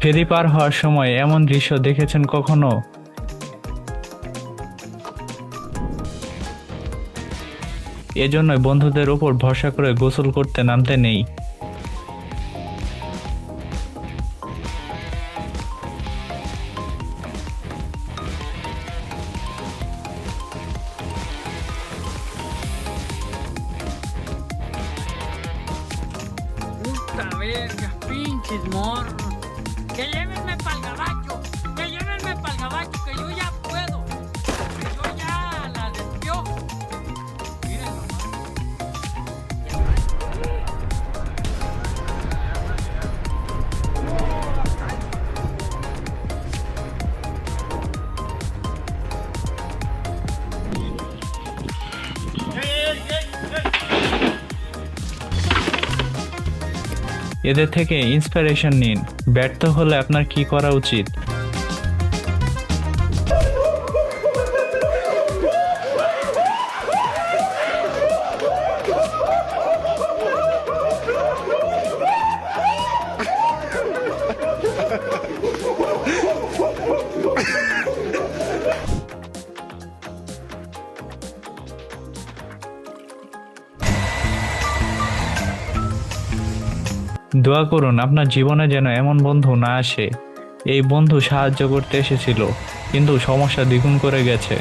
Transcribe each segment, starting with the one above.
ফেরি পার হওয়ার সময় এমন দৃশ্য দেখেছেন কখনো? এজন্যই বন্ধুদের উপর ভরসা করে গোসল করতে নামতে নেই। Puta verga, pinches morros. Que llévenme pa'l gabacho. Que llévenme pa'l gabacho, que yo ya puedo. Que yo ya la despiojo. Miren nomás. এদের থেকে ইন্সপিরেশন নিন। ব্যর্থ হলে আপনার কি করা উচিত? দোয়া করুন আপনার জীবনে যেন এমন বন্ধু না আসে। এই বন্ধু সাহায্য করতে এসেছিল, কিন্তু সমস্যা দ্বিগুণ করে গেছে।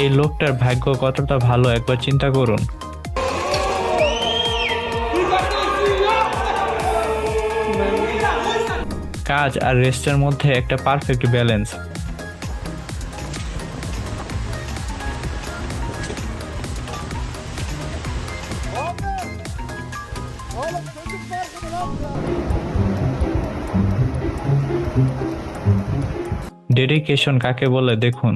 এই লোকটার ভাগ্য কতটা ভালো একবার চিন্তা করুন। কাজ আর রেস্টের মধ্যে একটা পারফেক্ট ব্যালেন্স। ডেডিকেশন কাকে বলে দেখুন।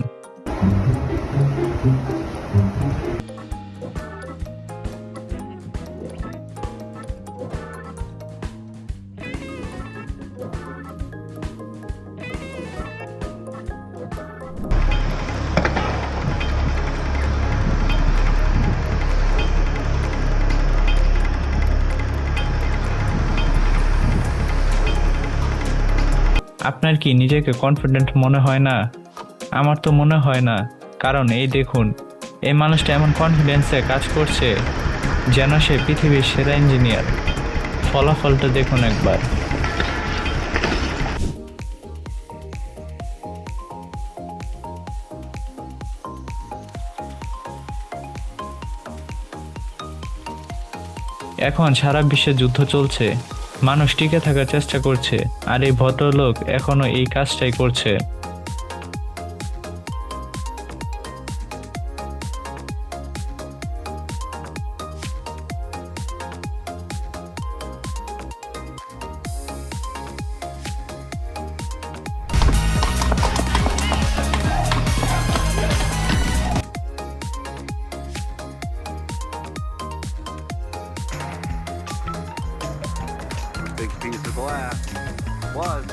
আপনার কি নিজেকে কনফিডেন্ট মনে হয় না? আমার তো মনে হয় না, কারণ এই দেখুন, এই মানুষটা এমন কনফিডেন্সে কাজ করছে যেন সে পৃথিবীর সেরা ইঞ্জিনিয়ার। ফলাফলটা দেখুন একবার। এখন সারা বিশ্বে যুদ্ধ চলছে, মানুষ টিকে থাকার চেষ্টা করছে, আর এই ভদ্রলোক এখনো এই কাজটাই করছে। Big piece of glass. Was.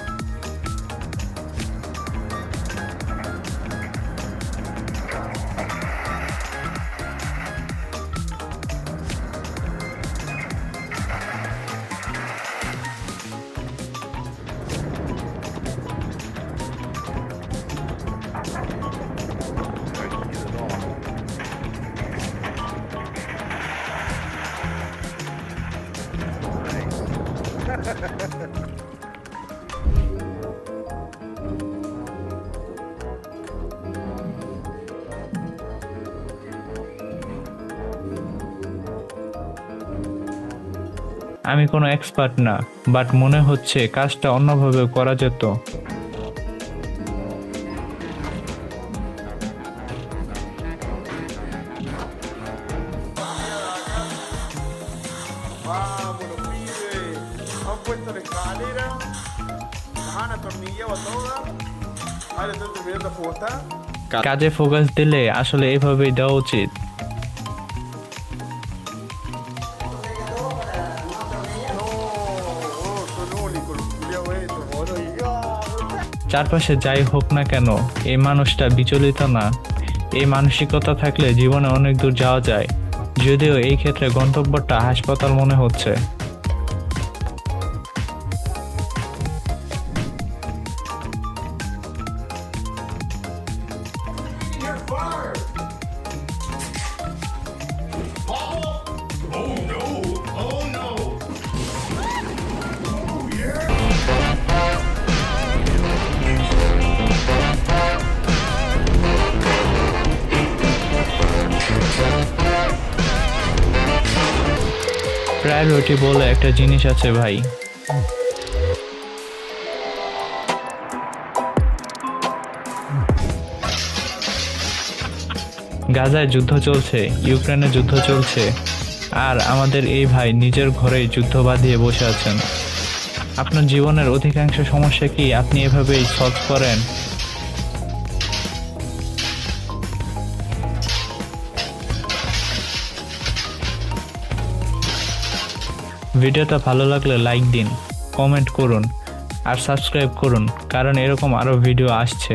Nice. আমি কোনো এক্সপার্ট না, বাট মনে হচ্ছে কাজটা অন্যভাবে করা যেত। Vámonos, pibe. Han puesto la escalera. Las han atornillado todas. Ahora están terminando de fogotar. কাজে ফোকাস দিলে আসলে এভাবেই দেওয়া উচিত। No, son únicos los culiados estos, boludo. Y চারপাশে যাই হোক না কেন, এই মানুষটা বিচলিত না। এই মানসিকতা থাকলে জীবনে অনেক দূর যাওয়া যায়, যদিও এই ক্ষেত্রে গন্তব্যটা হাসপাতাল মনে হচ্ছে। প্রায়োরিটি বলে একটা জিনিস আছে ভাই। গাজায় যুদ্ধ চলছে, ইউক্রেনে যুদ্ধ চলছে, আর আমাদের এই ভাই নিজের ঘরেই যুদ্ধ বাঁধিয়ে বসে আছেন। আপনার জীবনের অধিকাংশ সমস্যা কি আপনি এভাবেই সলভ করেন? ভিডিওটা ভালো লাগলে লাইক দিন, কমেন্ট করুন আর সাবস্ক্রাইব করুন, কারণ এরকম আরো ভিডিও আসছে।